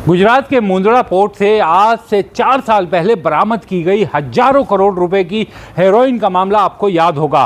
गुजरात के मुंद्रा पोर्ट से आज से 4 साल पहले बरामद की गई हजारों करोड़ रुपए की हेरोइन का मामला आपको याद होगा।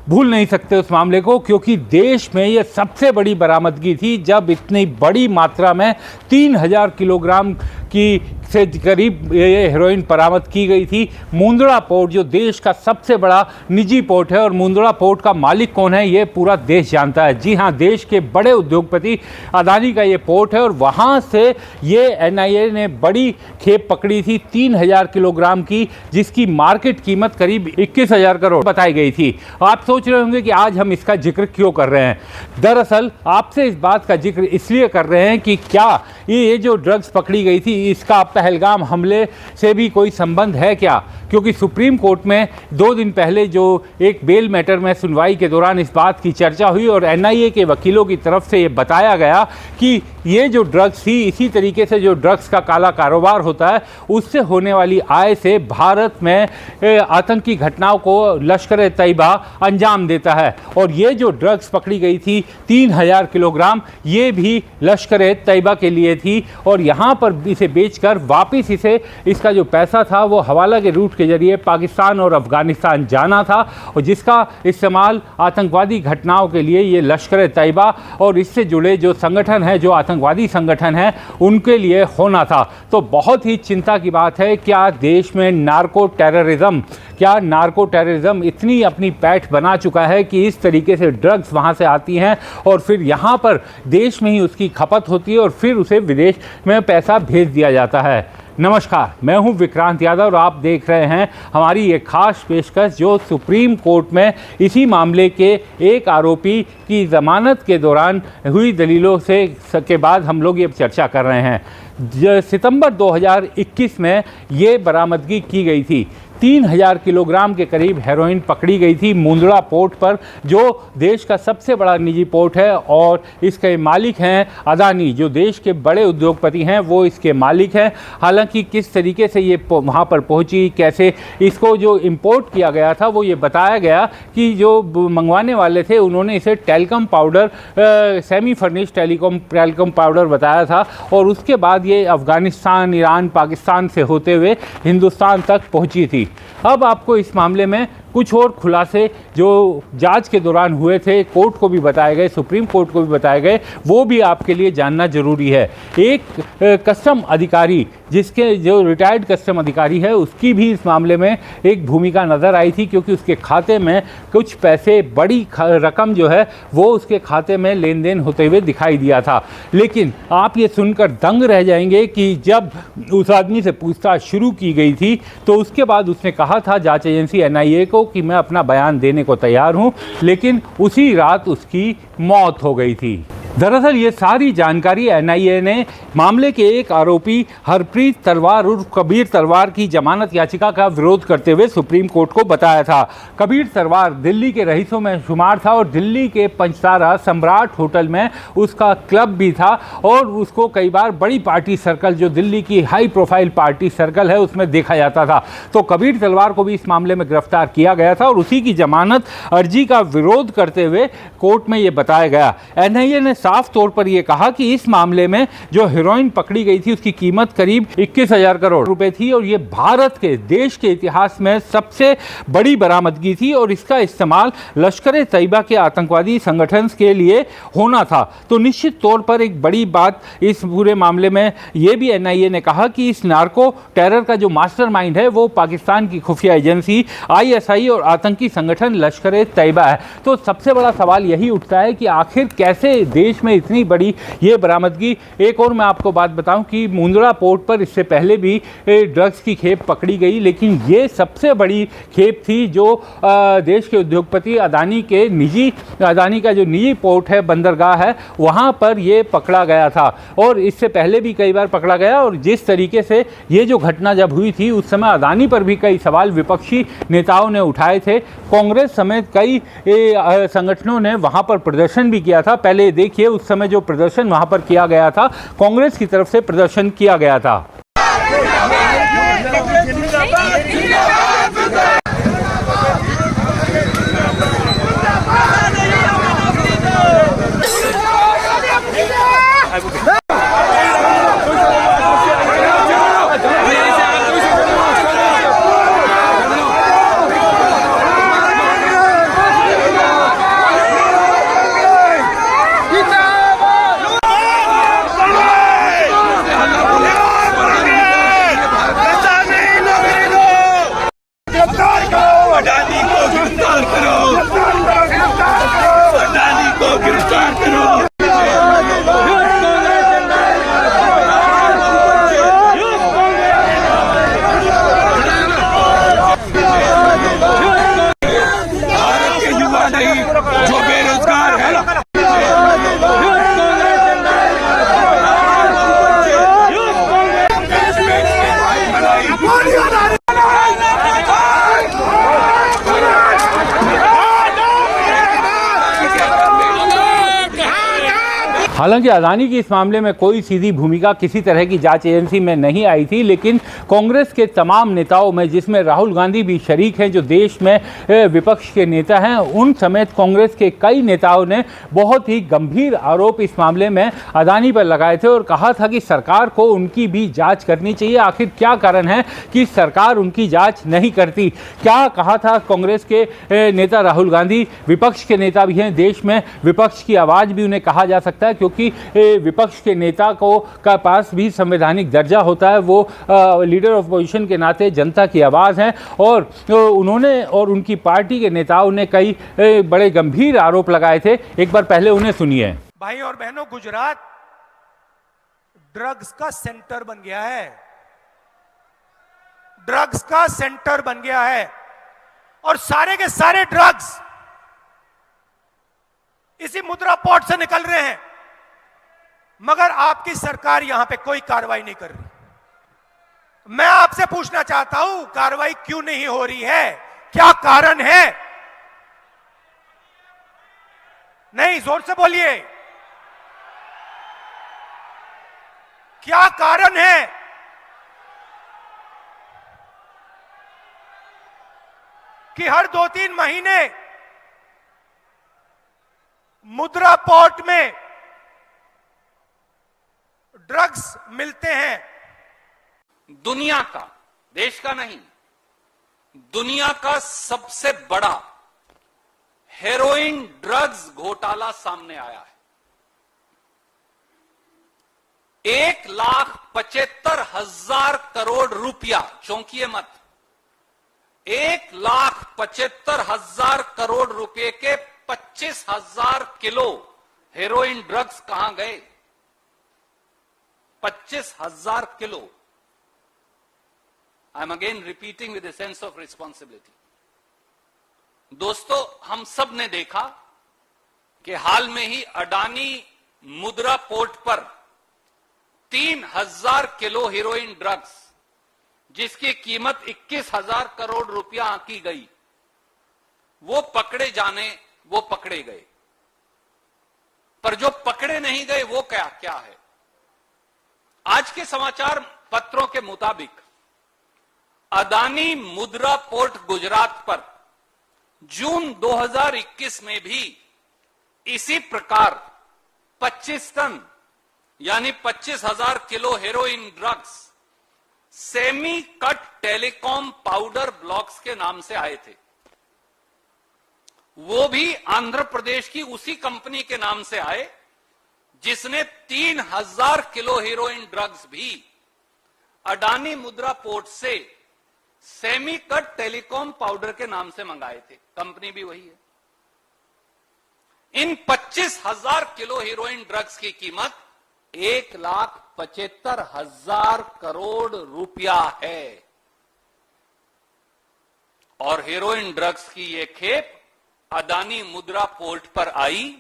भूल नहीं सकते उस मामले को, क्योंकि देश में ये सबसे बड़ी बरामदगी थी जब इतनी बड़ी मात्रा में 3000 किलोग्राम की से करीब ये हेरोइन बरामद की गई थी। मुंद्रा पोर्ट जो देश का सबसे बड़ा निजी पोर्ट है, और मुंद्रा पोर्ट का मालिक कौन है ये पूरा देश जानता है। जी हाँ, देश के बड़े उद्योगपति अदानी का ये पोर्ट है, और वहाँ से ये एनआईए ने बड़ी खेप पकड़ी थी 3000 किलोग्राम की, जिसकी मार्केट कीमत करीब 21,000 करोड़ बताई गई थी। आप सोच रहे होंगे कि आज हम इसका जिक्र क्यों कर रहे हैं। दरअसल आपसे इस बात का जिक्र इसलिए कर रहे हैं कि क्या ये जो ड्रग्स पकड़ी गई थी इसका पहलगाम हमले से भी कोई संबंध है क्या, क्योंकि सुप्रीम कोर्ट में 2 दिन पहले जो एक बेल मैटर में सुनवाई के दौरान इस बात की चर्चा हुई और एनआईए के वकीलों की तरफ से ये बताया गया कि ये जो ड्रग्स थी, इसी तरीके से जो ड्रग्स का काला कारोबार होता है उससे होने वाली आय से भारत में आतंकी घटनाओं को लश्कर ए तैयबा अंजाम देता है। और ये जो ड्रग्स पकड़ी गई थी 3000 किलोग्राम, ये भी लश्कर ए तैयबा के लिए थी, और यहाँ पर इसे बेचकर वापस इसका जो पैसा था वो हवाला के रूट के जरिए पाकिस्तान और अफगानिस्तान जाना था, और जिसका इस्तेमाल आतंकवादी घटनाओं के लिए ये लश्कर ए तैयबा और इससे जुड़े जो संगठन है, जो आतंकवादी संगठन है, उनके लिए होना था। तो बहुत ही चिंता की बात है, क्या देश में नार्को टेररिज्म इतनी अपनी पैठ बना चुका है कि इस तरीके से ड्रग्स वहाँ से आती हैं और फिर यहाँ पर देश में ही उसकी खपत होती है और फिर उसे विदेश में पैसा भेज दिया जाता है। नमस्कार, मैं हूं विक्रांत यादव और आप देख रहे हैं हमारी ये खास पेशकश, जो सुप्रीम कोर्ट में इसी मामले के एक आरोपी की ज़मानत के दौरान हुई दलीलों के बाद हम लोग ये चर्चा कर रहे हैं। सितंबर 2021 में ये बरामदगी की गई थी। 3000 किलोग्राम के करीब हेरोइन पकड़ी गई थी मुंद्रा पोर्ट पर, जो देश का सबसे बड़ा निजी पोर्ट है, और इसके मालिक हैं अदानी, जो देश के बड़े उद्योगपति हैं, वो इसके मालिक हैं। हालांकि किस तरीके से ये वहाँ पर पहुँची, कैसे इसको जो इंपोर्ट किया गया था, वो ये बताया गया कि जो मंगवाने वाले थे उन्होंने इसे talcum powder, semi furnished talcum powder बताया था, और उसके बाद ये अफ़गानिस्तान, ईरान, पाकिस्तान से होते हुए हिंदुस्तान तक पहुँची थी। अब आपको इस मामले में कुछ और खुलासे जो जांच के दौरान हुए थे, कोर्ट को भी बताए गए, सुप्रीम कोर्ट को भी बताए गए, वो भी आपके लिए जानना जरूरी है। एक कस्टम अधिकारी, जिसके जो रिटायर्ड कस्टम अधिकारी है, उसकी भी इस मामले में एक भूमिका नज़र आई थी, क्योंकि उसके खाते में कुछ पैसे, बड़ी रकम जो है वो उसके खाते में लेन देन होते हुए दिखाई दिया था। लेकिन आप ये सुनकर दंग रह जाएंगे कि जब उस आदमी से पूछताछ शुरू की गई थी तो उसके बाद उसने कहा था जांच एजेंसी एनआईए को कि मैं अपना बयान देने को तैयार हूं, लेकिन उसी रात उसकी मौत हो गई थी। दरअसल ये सारी जानकारी एनआईए ने मामले के एक आरोपी हरप्रीत तलवार उर्फ कबीर तलवार की जमानत याचिका का विरोध करते हुए सुप्रीम कोर्ट को बताया था। कबीर तलवार दिल्ली के रईसों में शुमार था, और दिल्ली के पंचतारा सम्राट होटल में उसका क्लब भी था, और उसको कई बार बड़ी पार्टी सर्कल, जो दिल्ली की हाई प्रोफाइल पार्टी सर्कल है, उसमें देखा जाता था। तो कबीर तलवार को भी इस मामले में गिरफ्तार किया गया था, और उसी की जमानत अर्जी का विरोध करते हुए कोर्ट में ये बताया गया। एनआईए ने साफ तौर पर यह कहा कि इस मामले में जो हेरोइन पकड़ी गई थी उसकी कीमत करीब 21,000 करोड़ रुपए थी, और ये भारत के देश के इतिहास में सबसे बड़ी बरामदगी थी, और इसका इस्तेमाल लश्कर ए तैयबा के आतंकवादी संगठन के लिए होना था। तो निश्चित तौर पर एक बड़ी बात इस पूरे मामले में यह भी एनआईए ने कहा कि इस नार्को टेरर का जो मास्टरमाइंड है वो पाकिस्तान की खुफिया एजेंसी आईएसआई और आतंकी संगठन लश्कर ए तैयबा है। तो सबसे बड़ा सवाल यही उठता है कि आखिर कैसे देश में इतनी बड़ी ये बरामदगी। एक और मैं आपको बात बताऊं कि मुंद्रा पोर्ट पर इससे पहले भी ड्रग्स की खेप पकड़ी गई, लेकिन ये सबसे बड़ी खेप थी जो देश के उद्योगपति अदानी का जो निजी पोर्ट है, बंदरगाह है, वहाँ पर ये पकड़ा गया था, और इससे पहले भी कई बार पकड़ा गया। और जिस तरीके से ये जो घटना जब हुई थी उस समय अदानी पर भी कई सवाल विपक्षी नेताओं ने उठाए थे। कांग्रेस समेत कई संगठनों ने वहाँ पर प्रदर्शन भी किया था। पहले देखिए उस समय जो प्रदर्शन वहां पर किया गया था, कांग्रेस की तरफ से प्रदर्शन किया गया था। हालांकि अदानी की इस मामले में कोई सीधी भूमिका किसी तरह की जांच एजेंसी में नहीं आई थी, लेकिन कांग्रेस के तमाम नेताओं में, जिसमें राहुल गांधी भी शरीक हैं जो देश में विपक्ष के नेता हैं, उन समेत कांग्रेस के कई नेताओं ने बहुत ही गंभीर आरोप इस मामले में अदानी पर लगाए थे और कहा था कि सरकार को उनकी भी जांच करनी चाहिए। आखिर क्या कारण है कि सरकार उनकी जांच नहीं करती? क्या कहा था कांग्रेस के नेता राहुल गांधी? विपक्ष के नेता भी हैं, देश में विपक्ष की आवाज़ भी उन्हें कहा जा सकता है, क्योंकि विपक्ष के नेता का पास भी संवैधानिक दर्जा होता है। वो लीडर ऑफ अपोजिशन के नाते जनता की आवाज़ हैं और उन्होंने और उनकी पार्टी के नेताओं ने कई बड़े गंभीर आरोप लगाए थे। एक बार पहले उन्हें सुनिए। भाई और बहनों, गुजरात ड्रग्स का सेंटर बन गया है, ड्रग्स का सेंटर बन गया है और सारे के सारे ड्रग्स इसी मुद्रा पोर्ट से निकल रहे हैं, मगर आपकी सरकार यहां पे कोई कार्रवाई नहीं कर रही। मैं आपसे पूछना चाहता हूं, कार्रवाई क्यों नहीं हो रही है? क्या कारण है? नहीं, जोर से बोलिए, क्या कारण है? कि हर 2-3 महीने मुद्रा पोर्ट में ड्रग्स मिलते हैं। दुनिया का, देश का नहीं, दुनिया का सबसे बड़ा हेरोइन ड्रग्स घोटाला सामने आया है। 1,75,000 करोड़ रुपया, चौंकिए मत, 1,75,000 करोड़ रुपए के 25,000 किलो हेरोइन ड्रग्स कहां गए? 25,000 kilo. I am again repeating with a sense of responsibility. दोस्तों, हम सब ने देखा कि हाल में ही अडानी मुद्रा पोर्ट पर 3,000 किलो हीरोइन ड्रग्स, जिसकी कीमत 21,000 करोड़ रुपया आंकी गई, वो पकड़े गए। पर जो पकड़े नहीं गए वो क्या है? आज के समाचार पत्रों के मुताबिक अदानी मुद्रा पोर्ट गुजरात पर जून 2021 में भी इसी प्रकार 25 टन यानी 25,000 kilo heroin drugs semi cut telecom powder blocks के नाम से आए थे। वो भी आंध्र प्रदेश की उसी कंपनी के नाम से आए जिसने 3,000 किलो हीरोइन ड्रग्स भी अडानी मुद्रा पोर्ट से सेमी कट टेलीकॉम पाउडर के नाम से मंगाए थे। कंपनी भी वही है। इन 25,000 किलो हीरोइन ड्रग्स की कीमत 1,75,000 करोड़ रुपया है और हेरोइन ड्रग्स की ये खेप अदानी मुद्रा पोर्ट पर आई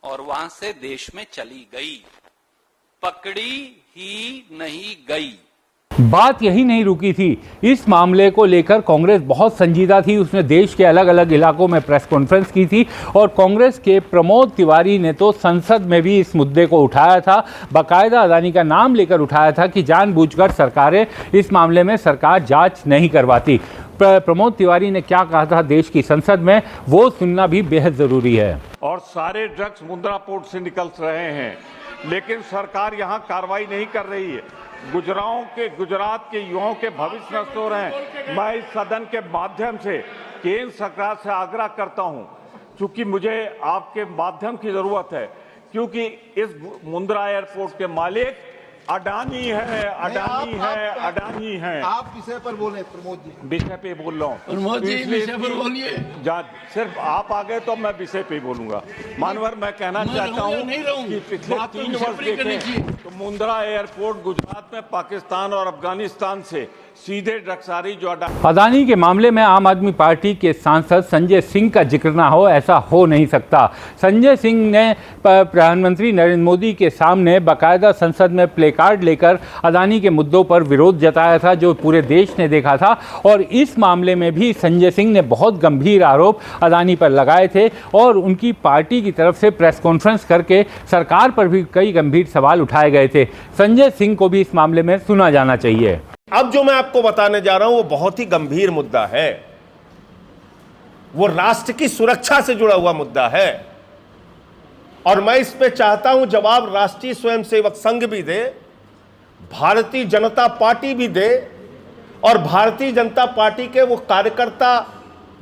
और वहां से देश में चली गई, पकड़ी ही नहीं गई। बात यही नहीं रुकी थी। इस मामले को लेकर कांग्रेस बहुत संजीदा थी। उसने देश के अलग अलग इलाकों में प्रेस कॉन्फ्रेंस की थी और कांग्रेस के प्रमोद तिवारी ने तो संसद में भी इस मुद्दे को उठाया था, बाकायदा अदानी का नाम लेकर उठाया था कि जानबूझकर सरकारें इस मामले में सरकार जांच नहीं करवाती। प्रमोद तिवारी ने क्या कहा था देश की संसद में, वो सुनना भी बेहद जरूरी है। और सारे ड्रग्स मुद्रा पोर्ट से निकल रहे हैं, लेकिन सरकार यहाँ कार्रवाई नहीं कर रही है। गुजरात के युवाओं के भविष्य नष्ट हो रहे हैं। मैं इस सदन के माध्यम से केंद्र सरकार से आग्रह करता हूं, क्योंकि मुझे आपके माध्यम की जरूरत है, क्योंकि इस मुंद्रा एयरपोर्ट के मालिक अडानी है। अडानी है। आप विषय पर बोले प्रमोद जी। विषय पे बोल रहा हूँ प्रमोद जी, विषय पर बोलिए। सिर्फ आप आ गए तो मैं विषय पे बोलूंगा। मानवर, मैं कहना चाहता हूँ कि पिछले 3 वर्ष देखें तो मुंद्रा एयरपोर्ट गुजरात में पाकिस्तान और अफगानिस्तान से सीधे ड्रग्स आ रही। जो अदानी के मामले में आम आदमी पार्टी के सांसद संजय सिंह का जिक्र ना हो, ऐसा हो नहीं सकता। संजय सिंह ने प्रधानमंत्री नरेंद्र मोदी के सामने बाकायदा संसद में प्ले प्ले कार्ड लेकर अदानी के मुद्दों पर विरोध जताया था, जो पूरे देश ने देखा था। और इस मामले में भी संजय सिंह ने बहुत गंभीर आरोप अदानी पर लगाए थे और उनकी पार्टी की तरफ से प्रेस कॉन्फ्रेंस करके सरकार पर भी कई गंभीर सवाल उठाए गए थे। संजय सिंह को भी इस मामले में सुना जाना चाहिए। अब जो मैं आपको बताने जा रहा हूं वो बहुत ही गंभीर मुद्दा है, वो राष्ट्र की सुरक्षा से जुड़ा हुआ मुद्दा है और मैं इस पे चाहता हूं जवाब राष्ट्रीय स्वयंसेवक संघ भी दे, भारतीय जनता पार्टी भी दे और भारतीय जनता पार्टी के वो कार्यकर्ता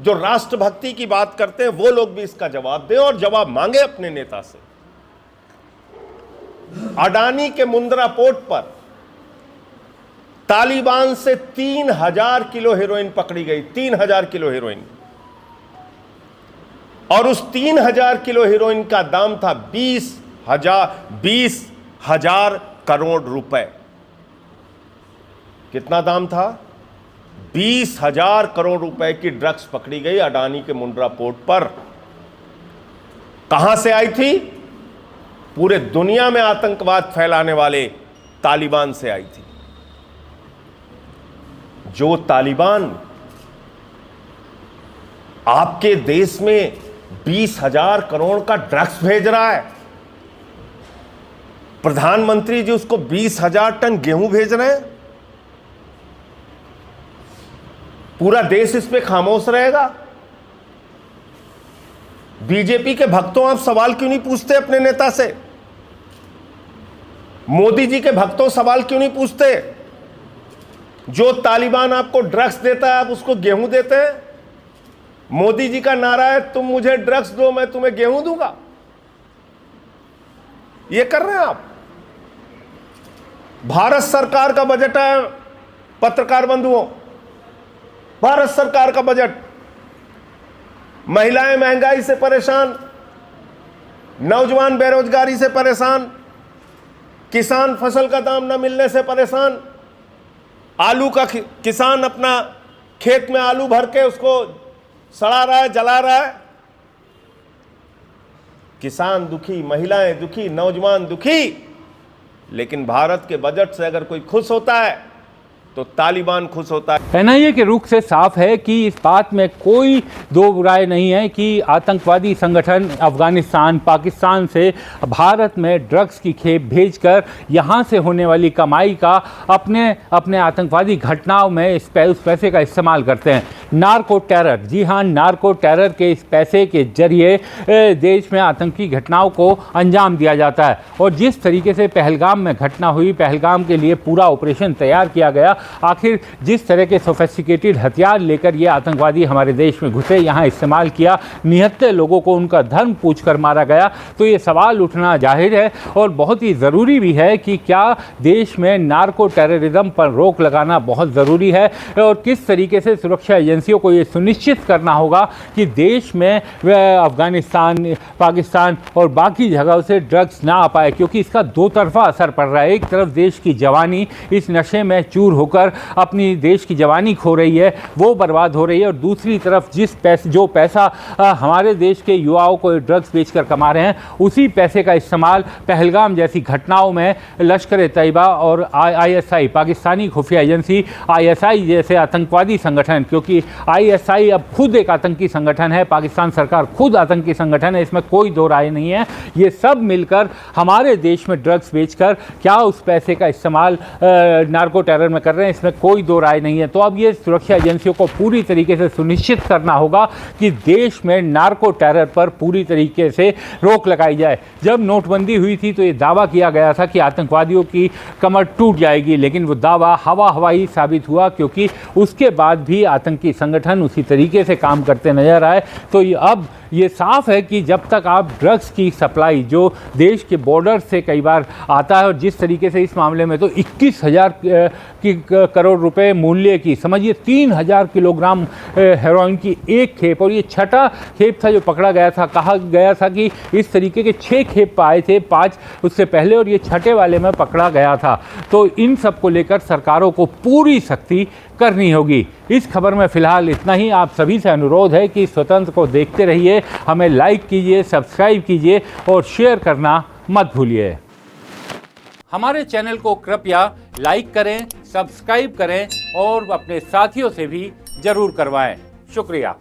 जो राष्ट्रभक्ति की बात करते हैं वो लोग भी इसका जवाब दें और जवाब मांगे अपने नेता से। अडानी के मुंद्रा पोर्ट पर तालिबान से 3000 किलो हेरोइन पकड़ी गई, 3000 किलो हेरोइन, और उस 3000 किलो हेरोइन का दाम था 20,000 करोड़ रुपए। कितना दाम था? 20,000 करोड़ रुपए की ड्रग्स पकड़ी गई अडानी के मुंद्रा पोर्ट पर। कहां से आई थी? पूरे दुनिया में आतंकवाद फैलाने वाले तालिबान से आई थी। जो तालिबान आपके देश में 20,000 करोड़ का ड्रग्स भेज रहा है, प्रधानमंत्री जी उसको 20,000 टन गेहूं भेज रहे हैं, पूरा देश इस पे खामोश रहेगा। बीजेपी के भक्तों, आप सवाल क्यों नहीं पूछते अपने नेता से? मोदी जी के भक्तों सवाल क्यों नहीं पूछते? जो तालिबान आपको ड्रग्स देता है आप उसको गेहूं देते हैं। मोदी जी का नारा है तुम मुझे ड्रग्स दो मैं तुम्हें गेहूं दूंगा। ये कर रहे हैं आप। भारत सरकार का बजट है, पत्रकार बंधुओं, भारत सरकार का बजट। महिलाएं महंगाई से परेशान, नौजवान बेरोजगारी से परेशान, किसान फसल का दाम न मिलने से परेशान, आलू का किसान अपना खेत में आलू भर के उसको सड़ा रहा है, जला रहा है। किसान दुखी, महिलाएं दुखी, नौजवान दुखी। लेकिन भारत के बजट से अगर कोई खुश होता है तो तालिबान खुश होता है। एनआईए के रुख से साफ है कि इस बात में कोई दो राय नहीं है कि आतंकवादी संगठन अफगानिस्तान, पाकिस्तान से भारत में ड्रग्स की खेप भेजकर यहाँ से होने वाली कमाई का अपने आतंकवादी घटनाओं में उस पैसे का इस्तेमाल करते हैं। नार्को टेरर, जी हाँ, नार्को टेरर के इस पैसे के जरिए देश में आतंकी घटनाओं को अंजाम दिया जाता है। और जिस तरीके से पहलगाम में घटना हुई, पहलगाम के लिए पूरा ऑपरेशन तैयार किया गया, आखिर जिस तरह के सोफिस्टिकेटेड हथियार लेकर ये आतंकवादी हमारे देश में घुसे, यहाँ इस्तेमाल किया, निहत्थे लोगों को उनका धर्म पूछकर मारा गया, तो ये सवाल उठना जाहिर है और बहुत ही ज़रूरी भी है कि क्या देश में नार्को टेररिज्म पर रोक लगाना बहुत ज़रूरी है और किस तरीके से सुरक्षा एजेंसियों को ये सुनिश्चित करना होगा कि देश में अफगानिस्तान, पाकिस्तान और बाकी जगहों से ड्रग्स ना आ पाए, क्योंकि इसका दो तरफा असर पड़ रहा है। एक तरफ देश की जवानी इस नशे में चूर होकर अपनी देश की जवानी खो रही है, वो बर्बाद हो रही है, और दूसरी तरफ जो पैसा हमारे देश के युवाओं को ड्रग्स बेचकर कमा रहे हैं, उसी पैसे का इस्तेमाल पहलगाम जैसी घटनाओं में लश्कर ए तैयबा और आईएसआई, पाकिस्तानी खुफिया एजेंसी आईएसआई जैसे आतंकवादी संगठन, क्योंकि आईएसआई अब खुद एक आतंकी संगठन है, पाकिस्तान सरकार खुद आतंकी संगठन है, इसमें कोई दो राय नहीं है। ये सब मिलकर हमारे देश में ड्रग्स बेचकर क्या उस पैसे का इस्तेमाल नार्को टेरर में कर रहे हैं, इसमें कोई दो राय नहीं है। तो अब ये सुरक्षा एजेंसियों को पूरी तरीके से सुनिश्चित करना होगा कि देश में नार्को टेरर पर पूरी तरीके से रोक लगाई जाए। जब नोटबंदी हुई थी तो ये दावा किया गया था कि आतंकवादियों की कमर टूट जाएगी, लेकिन वो दावा हवा ही साबित हुआ, क्योंकि उसके बाद भी आतंकी संगठन उसी तरीके से काम करते नजर आए। तो अब ये साफ है कि जब तक आप ड्रग्स की सप्लाई जो देश के बॉर्डर से कई बार आता है, और जिस तरीके से इस मामले में तो 21,000 करोड़ रुपए मूल्य की, समझिए 3,000 किलोग्राम हेरोइन की एक खेप, और ये छठा खेप था जो पकड़ा गया था। कहा गया था कि इस तरीके के 6 खेप आए थे, 5 उससे पहले, और ये छठे वाले में पकड़ा गया था। तो इन सब को लेकर सरकारों को पूरी सख्ती करनी होगी। इस खबर में फिलहाल इतना ही। आप सभी से अनुरोध है कि स्वतंत्र को देखते रहिए, हमें लाइक कीजिए, सब्सक्राइब कीजिए और शेयर करना मत भूलिए। हमारे चैनल को कृपया लाइक करें, सब्सक्राइब करें और अपने साथियों से भी जरूर करवाएं। शुक्रिया।